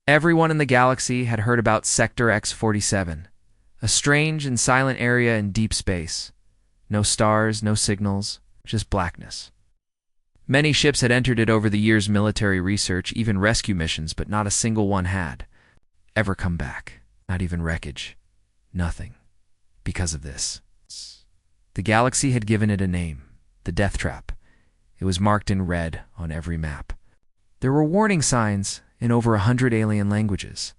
Everyone in the galaxy had heard about Sector X-47, a strange and silent area in deep space. No stars, no signals, just blackness. Many ships had entered it over the years, military research, even rescue missions, but not a single one had ever come back. Not even wreckage. Nothing. Because of this. The galaxy had given it a name, the Death Trap. It was marked in red on every map. There were warning signs in over 100 alien languages.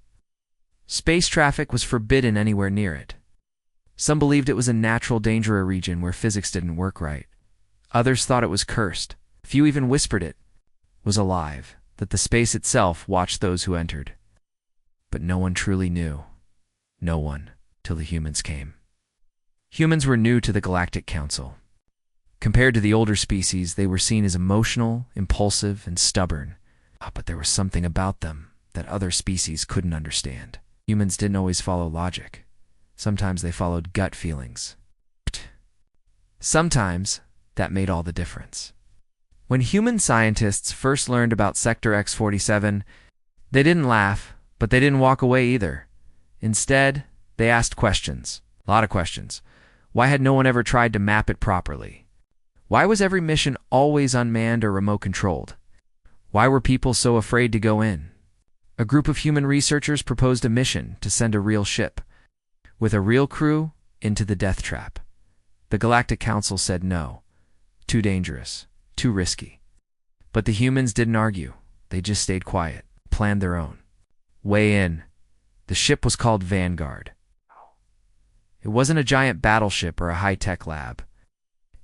Space traffic was forbidden anywhere near it. Some believed it was a natural danger region where physics didn't work right. Others thought it was cursed. Few even whispered it was alive, that the space itself watched those who entered. But no one truly knew. No one, till the humans came. Humans were new to the Galactic Council. Compared to the older species, they were seen as emotional, impulsive, and stubborn. But there was something about them that other species couldn't understand. Humans didn't always follow logic. Sometimes they followed gut feelings. Sometimes that made all the difference. When human scientists first learned about Sector X-47, they didn't laugh, but they didn't walk away either. Instead, they asked questions. A lot of questions. Why had no one ever tried to map it properly? Why was every mission always unmanned or remote-controlled? Why were people so afraid to go in? A group of human researchers proposed a mission to send a real ship, with a real crew, into the Death Trap. The Galactic Council said no. Too dangerous. Too risky. But the humans didn't argue. They just stayed quiet, planned their own way in. The ship was called Vanguard. It wasn't a giant battleship or a high-tech lab.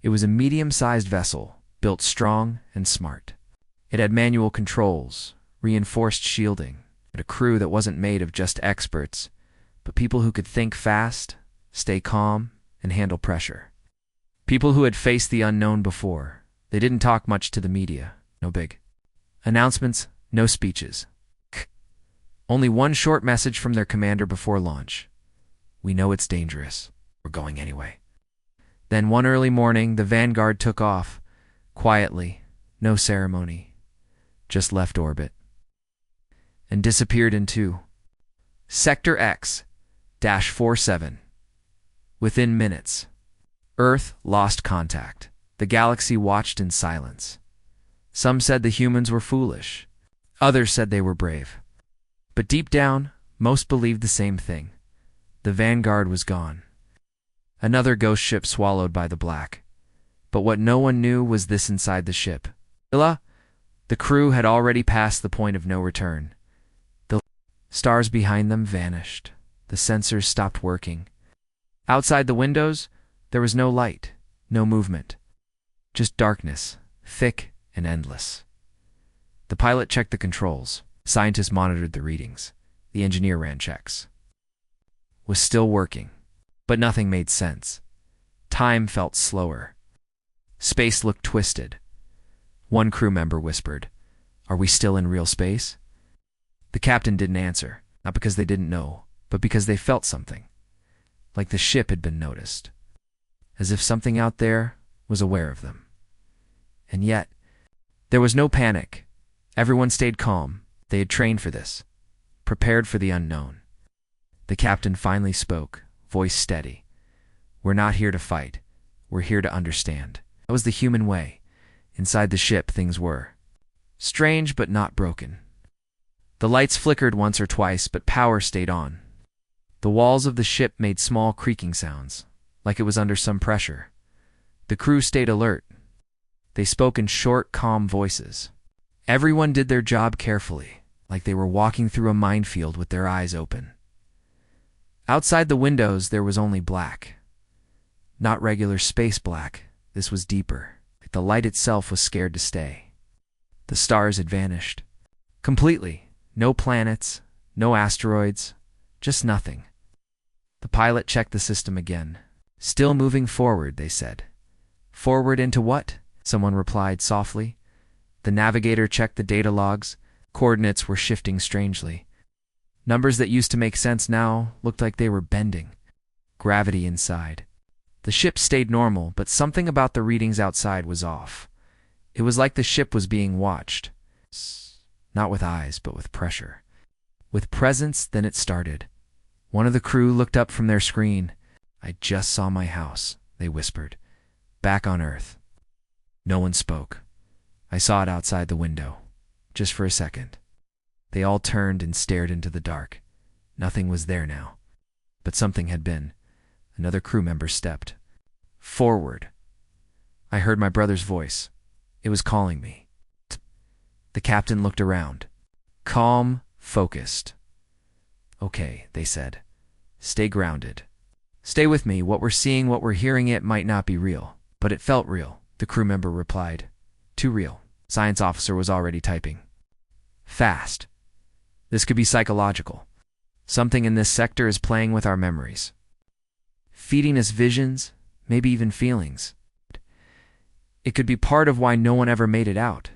It was a medium-sized vessel, built strong and smart. It had manual controls, reinforced shielding, and a crew that wasn't made of just experts, but people who could think fast, stay calm, and handle pressure. People who had faced the unknown before. They didn't talk much to the media. No big announcements, no speeches. Only one short message from their commander before launch. We know it's dangerous. We're going anyway. Then one early morning, the Vanguard took off, quietly, no ceremony, just left orbit, and disappeared into Sector X-47. Within minutes, Earth lost contact. The galaxy watched in silence. Some said the humans were foolish. Others said they were brave. But deep down, most believed the same thing. The Vanguard was gone. Another ghost ship swallowed by the black. But what no one knew was this: inside the ship, the crew had already passed the point of no return. The stars behind them vanished. The sensors stopped working. Outside the windows, there was no light, no movement. Just darkness, thick and endless. The pilot checked the controls. Scientists monitored the readings. The engineer ran checks. Was still working, but nothing made sense. Time felt slower. Space looked twisted. One crew member whispered, "Are we still in real space?" The captain didn't answer, not because they didn't know, but because they felt something. Like the ship had been noticed. As if something out there was aware of them. And yet, there was no panic. Everyone stayed calm. They had trained for this, prepared for the unknown. The captain finally spoke, voice steady. "We're not here to fight. We're here to understand." That was the human way. Inside the ship, things were strange but not broken. The lights flickered once or twice, but power stayed on. The walls of the ship made small creaking sounds, like it was under some pressure. The crew stayed alert. They spoke in short, calm voices. Everyone did their job carefully, like they were walking through a minefield with their eyes open. Outside the windows, there was only black. Not regular space black. This was deeper. Like the light itself was scared to stay. The stars had vanished. Completely. No planets, no asteroids, just nothing. The pilot checked the system again. "Still moving forward," they said. "Forward into what?" someone replied softly. The navigator checked the data logs. Coordinates were shifting strangely. Numbers that used to make sense now looked like they were bending. Gravity inside. The ship stayed normal, but something about the readings outside was off. It was like the ship was being watched. Not with eyes, but with pressure. with presence than it started. One of the crew looked up from their screen. "I just saw my house," they whispered. "Back on Earth." No one spoke. I saw it outside the window. Just for a second. They all turned and stared into the dark. Nothing was there now. But something had been. Another crew member stepped forward. I heard my brother's voice. It was calling me. The captain looked around. Calm, focused. "Okay," they said. "Stay grounded. Stay with me. What we're seeing, what we're hearing, it might not be real. But it felt real," the crew member replied. "Too real." Science officer was already typing. "Fast. This could be psychological. Something in this sector is playing with our memories. Feeding us visions, maybe even feelings. It could be part of why no one ever made it out."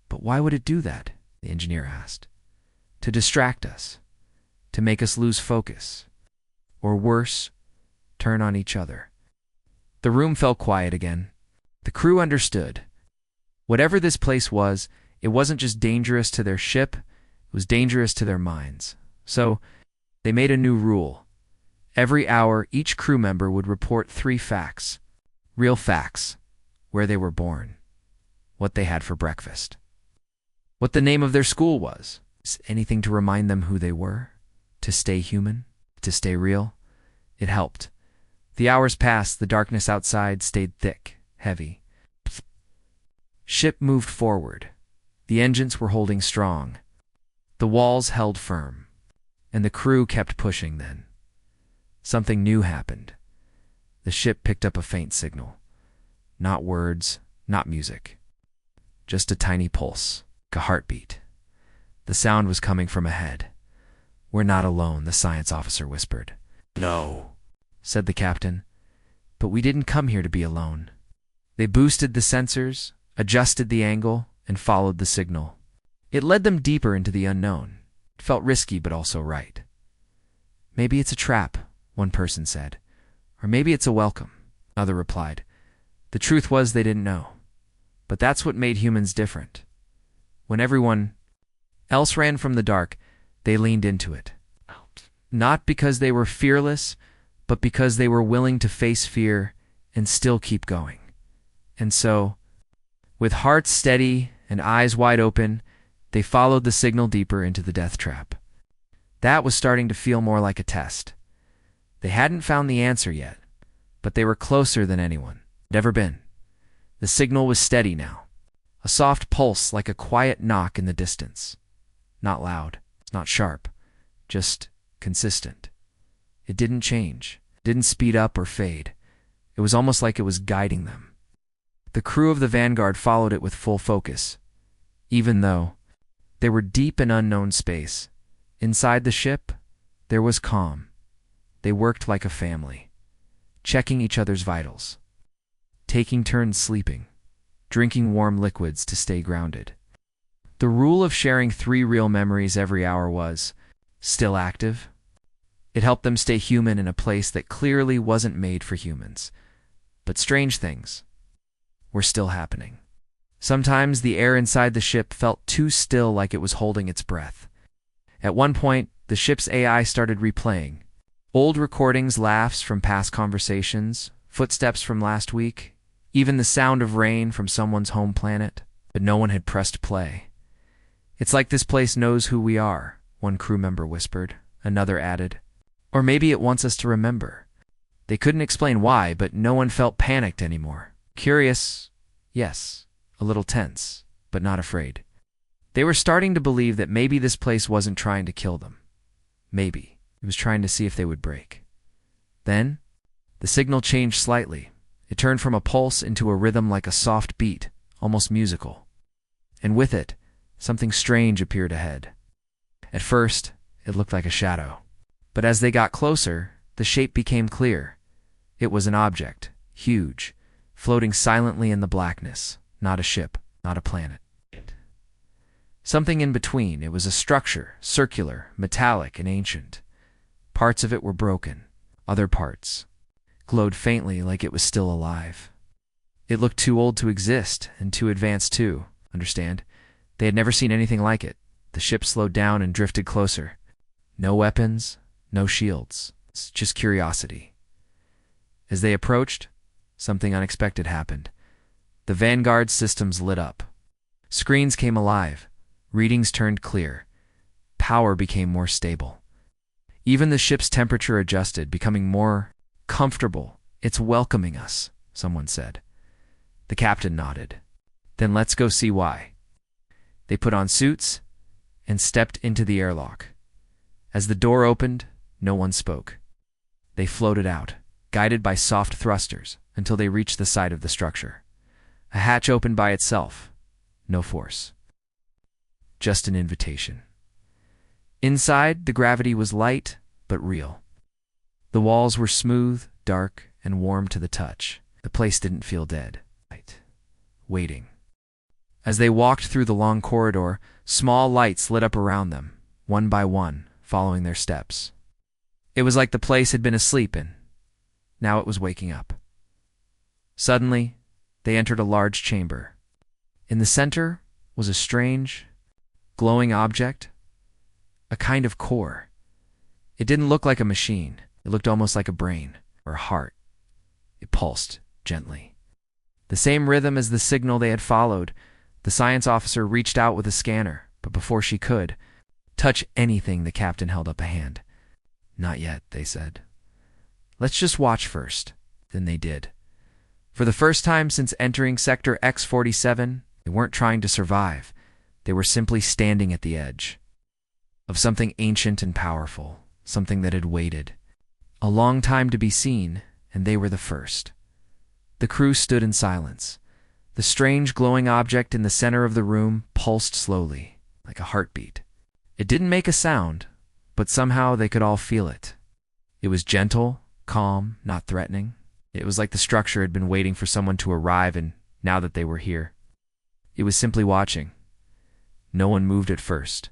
"But why would it do that?" the engineer asked. "To distract us. To make us lose focus. Or worse, turn on each other." The room fell quiet again. The crew understood. Whatever this place was, it wasn't just dangerous to their ship, it was dangerous to their minds. So, they made a new rule. Every hour, each crew member would report 3 facts. Real facts. Where they were born. What they had for breakfast. What the name of their school was. Anything to remind them who they were. To stay human. To stay real. It helped. The hours passed, the darkness outside stayed thick, heavy. Ship moved forward. The engines were holding strong. The walls held firm. And the crew kept pushing then. Something new happened. The ship picked up a faint signal. Not words, not music. Just a tiny pulse, a heartbeat. The sound was coming from ahead. "We're not alone," the science officer whispered. "No," said the captain. "But we didn't come here to be alone." They boosted the sensors, adjusted the angle, and followed the signal. It led them deeper into the unknown. It felt risky, but also right. "Maybe it's a trap," one person said. "Or maybe it's a welcome," another replied. The truth was they didn't know. But that's what made humans different. When everyone else ran from the dark, they leaned into it. Not because they were fearless, but because they were willing to face fear and still keep going. And so, with hearts steady and eyes wide open, they followed the signal deeper into the death trap. That was starting to feel more like a test. They hadn't found the answer yet, but they were closer than anyone had ever been. The signal was steady now, a soft pulse like a quiet knock in the distance. Not loud, not sharp, just consistent. It didn't change, didn't speed up or fade. It was almost like it was guiding them. The crew of the Vanguard followed it with full focus, even though they were deep in unknown space. Inside the ship, there was calm. They worked like a family, checking each other's vitals, taking turns sleeping, drinking warm liquids to stay grounded. The rule of sharing 3 real memories every hour was still active. It helped them stay human in a place that clearly wasn't made for humans. But strange things were still happening. Sometimes the air inside the ship felt too still, like it was holding its breath. At one point, the ship's AI started replaying old recordings, laughs from past conversations, footsteps from last week, even the sound of rain from someone's home planet, but no one had pressed play. "It's like this place knows who we are," one crew member whispered. Another added, "Or maybe it wants us to remember." They couldn't explain why, but no one felt panicked anymore. Curious, yes, a little tense, but not afraid. They were starting to believe that maybe this place wasn't trying to kill them. Maybe it was trying to see if they would break. Then, the signal changed slightly. It turned from a pulse into a rhythm like a soft beat, almost musical. And with it, something strange appeared ahead. At first, it looked like a shadow. But as they got closer, the shape became clear. It was an object, huge, floating silently in the blackness. Not a ship, not a planet. Something in between. It was a structure, circular, metallic, and ancient. Parts of it were broken. Other parts glowed faintly, like it was still alive. It looked too old to exist, and too advanced too, understand? They had never seen anything like it. The ship slowed down and drifted closer. No weapons, no shields. It's just curiosity. As they approached, something unexpected happened. The Vanguard systems lit up. Screens came alive. Readings turned clear. Power became more stable. Even the ship's temperature adjusted, becoming more comfortable. "It's welcoming us," someone said. The captain nodded. "Then let's go see why." They put on suits and stepped into the airlock. As the door opened, no one spoke. They floated out, guided by soft thrusters, until they reached the side of the structure. A hatch opened by itself. No force. Just an invitation. Inside, the gravity was light, but real. The walls were smooth, dark, and warm to the touch. The place didn't feel dead. Waiting. As they walked through the long corridor, small lights lit up around them, one by one, following their steps. It was like the place had been asleep and now it was waking up. Suddenly, they entered a large chamber. In the center was a strange, glowing object, a kind of core. It didn't look like a machine. It looked almost like a brain or a heart. It pulsed gently. The same rhythm as the signal they had followed. The science officer reached out with a scanner, but before she could touch anything, the captain held up a hand. "Not yet," they said. "Let's just watch first." Then they did. For the first time since entering Sector X-47, they weren't trying to survive. They were simply standing at the edge of something ancient and powerful, something that had waited a long time to be seen, and they were the first. The crew stood in silence. The strange glowing object in the center of the room pulsed slowly, like a heartbeat. It didn't make a sound, but somehow they could all feel it. It was gentle, calm, not threatening. It was like the structure had been waiting for someone to arrive, and now that they were here, it was simply watching. No one moved at first.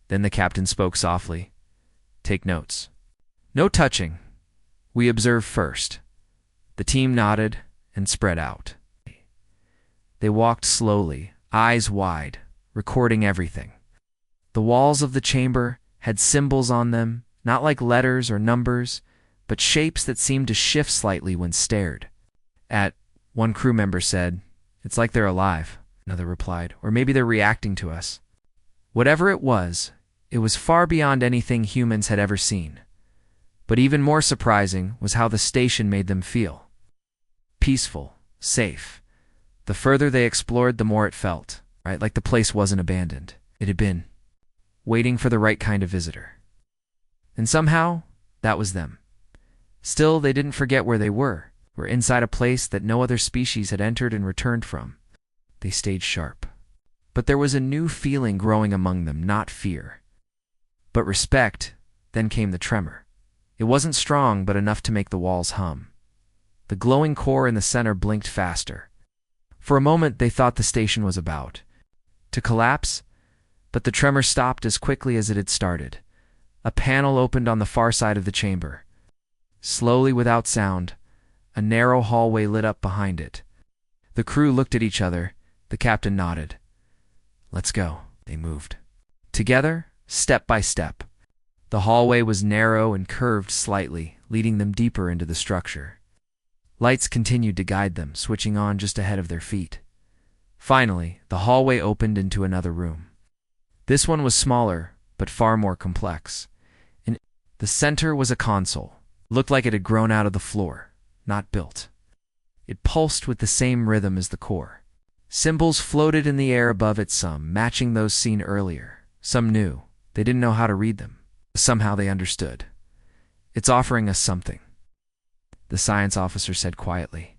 Then the captain spoke softly. "Take notes. No touching. We observe first." The team nodded and spread out. They walked slowly, eyes wide, recording everything. The walls of the chamber had symbols on them, not like letters or numbers, but shapes that seemed to shift slightly when stared at. One crew member said, "It's like they're alive," another replied, "or maybe they're reacting to us." Whatever it was far beyond anything humans had ever seen. But even more surprising was how the station made them feel. Peaceful, safe. The further they explored, the more it felt, right? Like the place wasn't abandoned. It had been waiting for the right kind of visitor. And somehow, that was them. Still, they didn't forget where they were. Were inside a place that no other species had entered and returned from. They stayed sharp. But there was a new feeling growing among them, not fear, but respect. Then came the tremor. It wasn't strong, but enough to make the walls hum. The glowing core in the center blinked faster. For a moment, they thought the station was about to collapse, but the tremor stopped as quickly as it had started. A panel opened on the far side of the chamber. Slowly, without sound, a narrow hallway lit up behind it. The crew looked at each other. The captain nodded. "Let's go." They moved. Together, step by step. The hallway was narrow and curved slightly, leading them deeper into the structure. Lights continued to guide them, switching on just ahead of their feet. Finally, the hallway opened into another room. This one was smaller, but far more complex. In the center was a console. It looked like it had grown out of the floor, not built. It pulsed with the same rhythm as the core. Symbols floated in the air above it, some matching those seen earlier, some new. They didn't know how to read them. Somehow they understood. "It's offering us something," the science officer said quietly.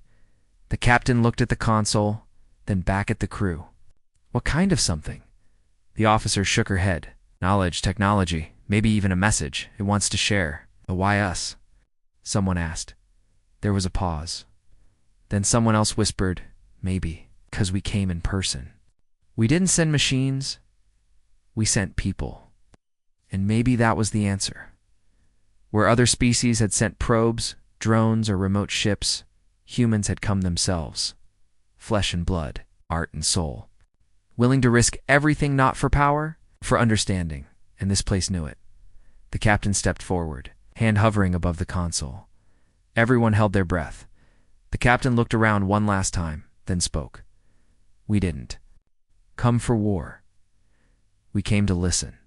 The captain looked at the console, then back at the crew. "What kind of something?" The officer shook her head. "Knowledge, technology, maybe even a message it wants to share. But why us?" Someone asked. There was a pause. Then someone else whispered, "Maybe, 'cause we came in person. We didn't send machines, we sent people." And maybe that was the answer. Where other species had sent probes, drones, or remote ships, humans had come themselves. Flesh and blood, art and soul. Willing to risk everything, not for power, for understanding, and this place knew it. The captain stepped forward, hand hovering above the console. Everyone held their breath. The captain looked around one last time, then spoke. "We didn't come for war. We came to listen."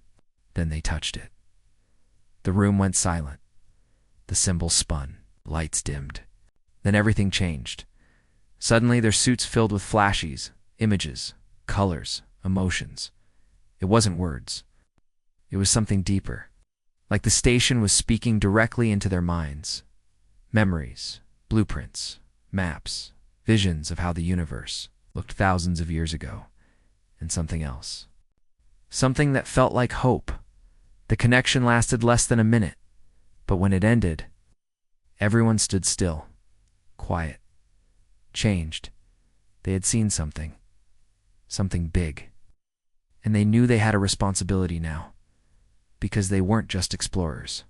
Then they touched it. The room went silent. The symbols spun, lights dimmed. Then everything changed. Suddenly their suits filled with flashes, images, colors, emotions. It wasn't words. It was something deeper. Like the station was speaking directly into their minds. Memories, blueprints, maps, visions of how the universe looked thousands of years ago. And something else. Something that felt like hope. The connection lasted less than a minute, but when it ended, everyone stood still, quiet, changed. They had seen something big. And they knew they had a responsibility now, because they weren't just explorers.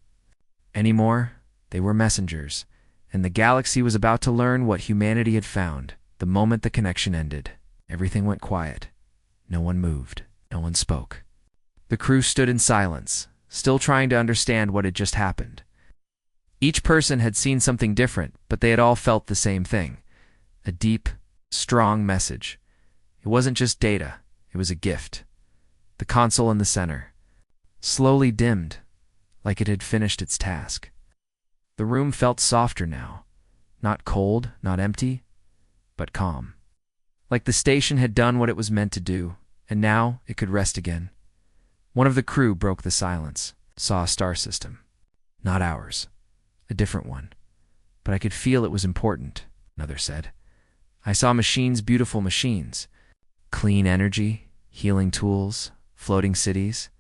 Anymore, they were messengers, and the galaxy was about to learn what humanity had found. The moment the connection ended, everything went quiet. No one moved. No one spoke. The crew stood in silence, still trying to understand what had just happened. Each person had seen something different, but they had all felt the same thing. A deep, strong message. It wasn't just data. It was a gift. The console in the center slowly dimmed, like it had finished its task. The room felt softer now. Not cold, not empty, but calm. Like the station had done what it was meant to do, and now it could rest again. One of the crew broke the silence, saw a star system. Not ours. A different one. But I could feel it was important, another said. I saw machines, beautiful machines. Clean energy, healing tools, floating cities.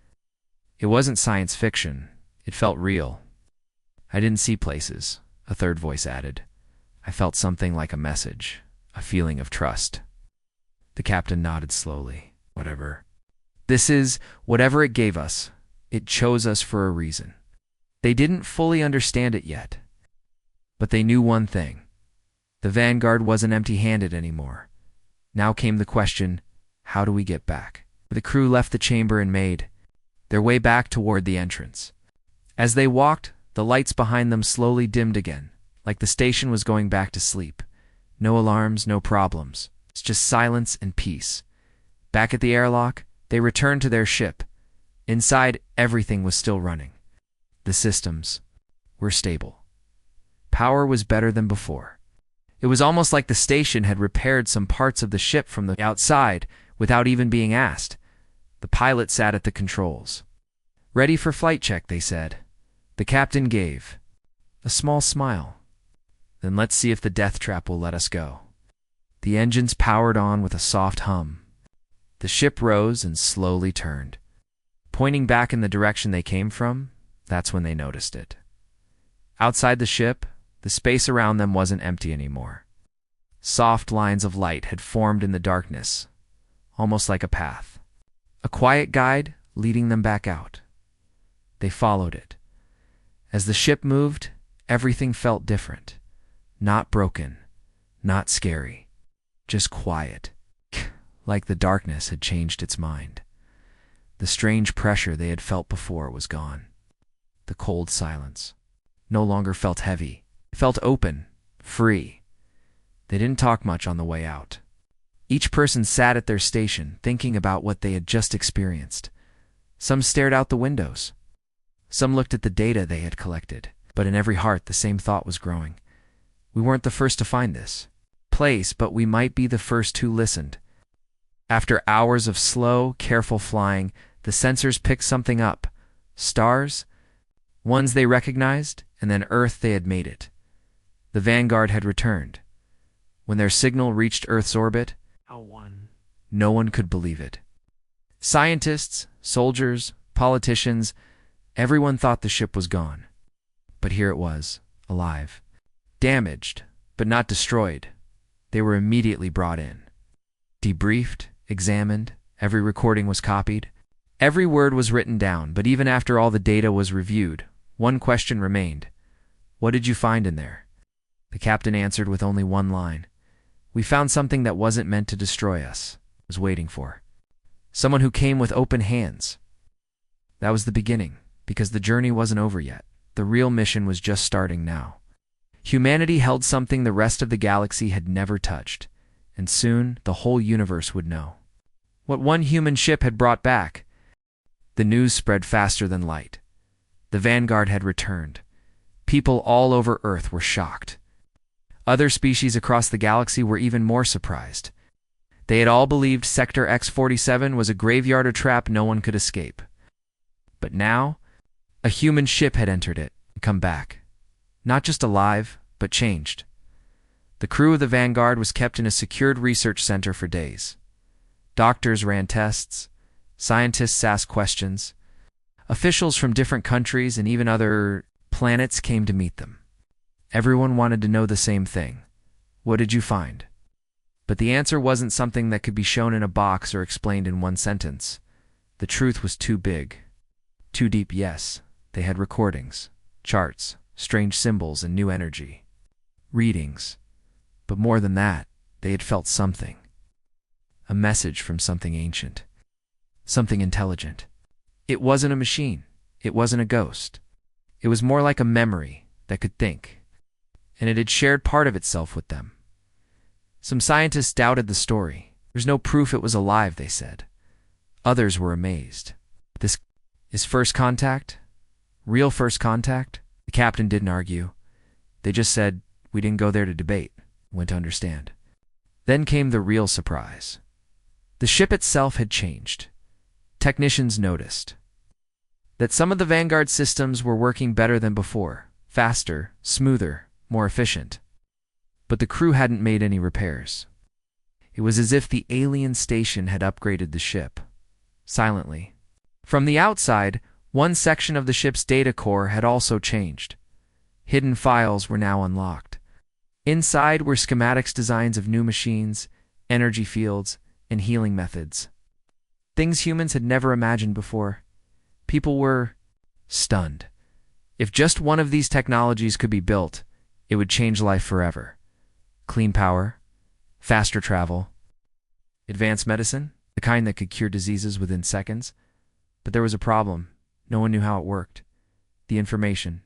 It wasn't science fiction. It felt real. I didn't see places, a third voice added. I felt something like a message, a feeling of trust. The captain nodded slowly. Whatever. This is whatever it gave us. It chose us for a reason. They didn't fully understand it yet. But they knew one thing. The Vanguard wasn't empty-handed anymore. Now came the question, how do we get back? The crew left the chamber and made their way back toward the entrance. As they walked, the lights behind them slowly dimmed again, like the station was going back to sleep. No alarms, no problems. It's just silence and peace. Back at the airlock, they returned to their ship. Inside, everything was still running. The systems were stable. Power was better than before. It was almost like the station had repaired some parts of the ship from the outside without even being asked. The pilot sat at the controls. "Ready for flight check," they said. The captain gave a small smile. "Then let's see if the death trap will let us go." The engines powered on with a soft hum. The ship rose and slowly turned. Pointing back in the direction they came from, that's when they noticed it. Outside the ship, the space around them wasn't empty anymore. Soft lines of light had formed in the darkness, almost like a path. A quiet guide leading them back out. They followed it. As the ship moved, everything felt different. Not broken, not scary, just quiet. Like the darkness had changed its mind. The strange pressure they had felt before was gone. The cold silence no longer felt heavy. It felt open, free. They didn't talk much on the way out. Each person sat at their station, thinking about what they had just experienced. Some stared out the windows. Some looked at the data they had collected. But in every heart, the same thought was growing. We weren't the first to find this place, but we might be the first who listened. After hours of slow, careful flying, the sensors picked something up. Stars, ones they recognized, and then Earth. They had made it. The Vanguard had returned. When their signal reached Earth's orbit, no one could believe it. Scientists, soldiers, politicians, everyone thought the ship was gone. But here it was, alive. Damaged, but not destroyed. They were immediately brought in. Debriefed, examined, every recording was copied. Every word was written down, but even after all the data was reviewed, one question remained. What did you find in there? The captain answered with only one line. We found something that wasn't meant to destroy us. Was waiting for someone who came with open hands. That was the beginning. because the journey wasn't over yet. The real mission was just starting now. Humanity held something the rest of the galaxy had never touched, and soon the whole universe would know. What one human ship had brought back. The news spread faster than light. The Vanguard had returned. People all over Earth were shocked. Other species across the galaxy were even more surprised. They had all believed Sector X-47 was a graveyard or trap no one could escape. But now, a human ship had entered it and come back. Not just alive, but changed. The crew of the Vanguard was kept in a secured research center for days. Doctors ran tests. Scientists asked questions. Officials from different countries and even other planets came to meet them. Everyone wanted to know the same thing. What did you find? But the answer wasn't something that could be shown in a box or explained in one sentence. The truth was too big. Too deep, yes. They had recordings, charts, strange symbols, and new energy. Readings. But more than that, they had felt something. A message from something ancient. Something intelligent. It wasn't a machine. It wasn't a ghost. It was more like a memory that could think. And it had shared part of itself with them. Some scientists doubted the story. There's no proof it was alive, they said. Others were amazed. This is first contact? Real first contact? The captain didn't argue. They just said, we didn't go there to debate. Went to understand. Then came the real surprise. The ship itself had changed. Technicians noticed that some of the Vanguard systems were working better than before. Faster, smoother, more efficient. But the crew hadn't made any repairs. It was as if the alien station had upgraded the ship. Silently. From the outside, one section of the ship's data core had also changed. Hidden files were now unlocked. Inside were schematics designs of new machines, energy fields, and healing methods. Things humans had never imagined before. People were stunned. If just one of these technologies could be built, it would change life forever. Clean power, faster travel, advanced medicine, the kind that could cure diseases within seconds. But there was a problem. No one knew how it worked. The information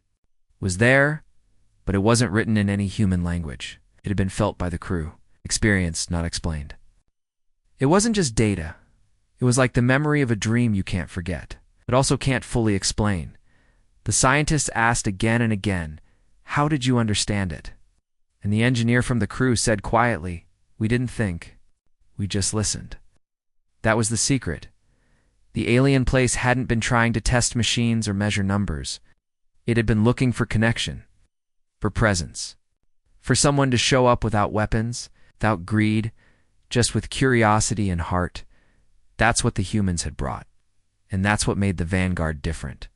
was there, but it wasn't written in any human language. It had been felt by the crew, experienced, not explained. It wasn't just data. It was like the memory of a dream you can't forget, but also can't fully explain. The scientists asked again and again, how did you understand it? And the engineer from the crew said quietly, we didn't think. We just listened. That was the secret. The alien place hadn't been trying to test machines or measure numbers. It had been looking for connection, for presence, for someone to show up without weapons, without greed, just with curiosity and heart. That's what the humans had brought, and that's what made the Vanguard different.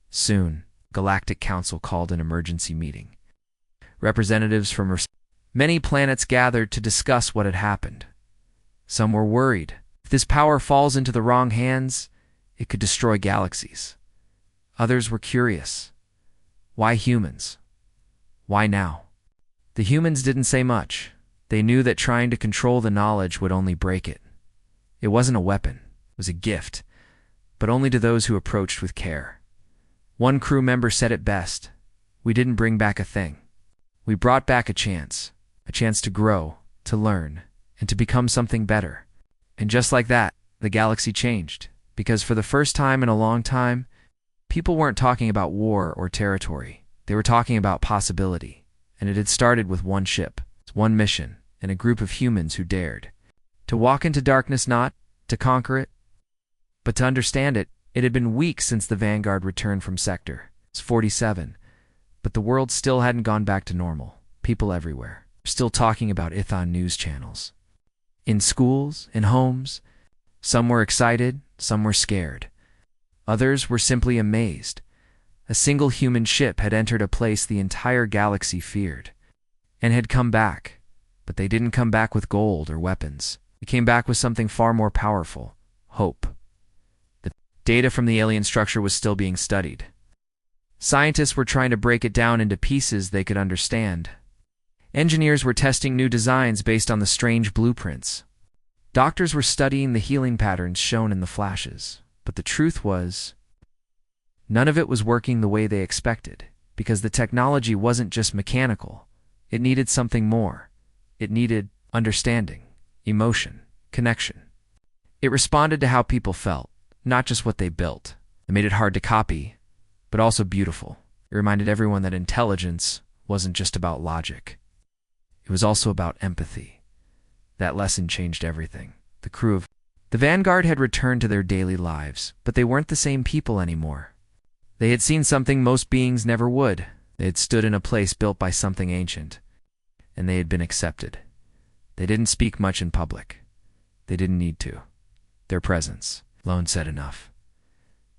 Soon, Galactic Council called an emergency meeting. Representatives from many planets gathered to discuss what had happened. Some were worried. If this power falls into the wrong hands, it could destroy galaxies. Others were curious. Why humans? Why now? The humans didn't say much. They knew that trying to control the knowledge would only break it. It wasn't a weapon. It was a gift, but only to those who approached with care. One crew member said it best. We didn't bring back a thing. We brought back a chance to grow, to learn, and to become something better. And just like that, the galaxy changed, because for the first time in a long time, people weren't talking about war or territory. They were talking about possibility, and it had started with one ship, one mission, and a group of humans who dared. To walk into darkness, not to conquer it, but to understand it. It had been weeks since the Vanguard returned from Sector 47, but the world still hadn't gone back to normal. People everywhere were still talking about it on news channels. In schools, in homes, some were excited, some were scared. Others were simply amazed. A single human ship had entered a place the entire galaxy feared, and had come back. But they didn't come back with gold or weapons. They came back with something far more powerful: hope. The data from the alien structure was still being studied. Scientists were trying to break it down into pieces they could understand. Engineers were testing new designs based on the strange blueprints. Doctors were studying the healing patterns shown in the flashes. But the truth was, None of it was working the way they expected, because the technology wasn't just mechanical. It needed something more. It needed understanding, emotion, connection. It responded to how people felt, not just what they built. It made it hard to copy, but also beautiful. It reminded everyone that intelligence wasn't just about logic. It was also about empathy. That lesson changed everything. The crew of the Vanguard had returned to their daily lives, but they weren't the same people anymore. They had seen something most beings never would. They had stood in a place built by something ancient, and they had been accepted. They didn't speak much in public. They didn't need to. Their presence alone said enough.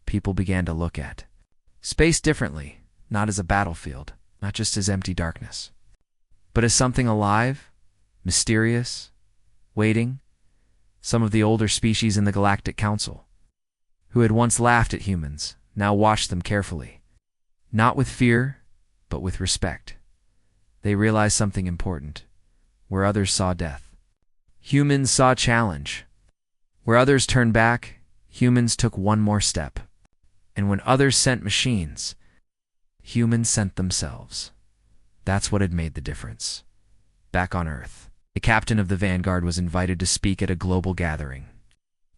People began to look at space differently, not as a battlefield, not just as empty darkness, but as something alive, mysterious, waiting. Some of the older species in the Galactic Council, who had once laughed at humans, now watched them carefully. Not with fear, but with respect. They realized something important. Where others saw death, humans saw challenge. Where others turned back, humans took one more step. And when others sent machines, humans sent themselves. That's what had made the difference. Back on Earth, the captain of the Vanguard was invited to speak at a global gathering.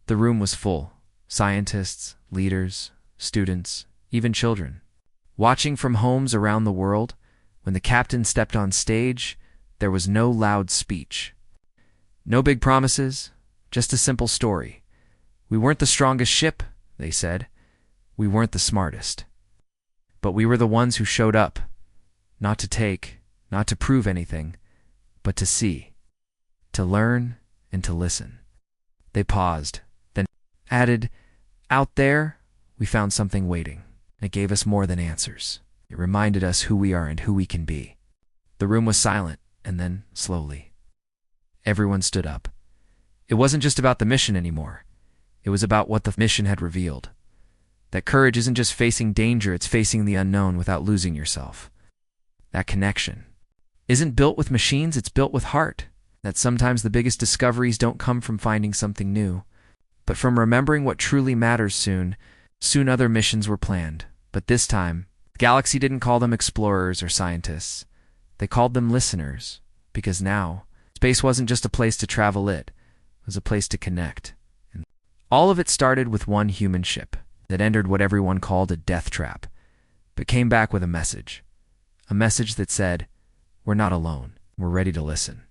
The room was full. Scientists, leaders, students, even children. Watching from homes around the world, when the captain stepped on stage, there was no loud speech. No big promises, just a simple story. We weren't the strongest ship, they said. We weren't the smartest. But we were the ones who showed up. Not to take, not to prove anything, but to see, to learn, and to listen. They paused, then added, "Out there, we found something waiting. It gave us more than answers. It reminded us who we are and who we can be." The room was silent, and then, slowly, everyone stood up. It wasn't just about the mission anymore. It was about what the mission had revealed. That courage isn't just facing danger, it's facing the unknown without losing yourself. That connection isn't built with machines, it's built with heart. That sometimes the biggest discoveries don't come from finding something new, but from remembering what truly matters. Soon other missions were planned, but this time, the galaxy didn't call them explorers or scientists. They called them listeners, because now, space wasn't just a place to travel, it was a place to connect. And all of it started with one human ship that entered what everyone called a death trap, but came back with a message that said, "We're not alone, we're ready to listen."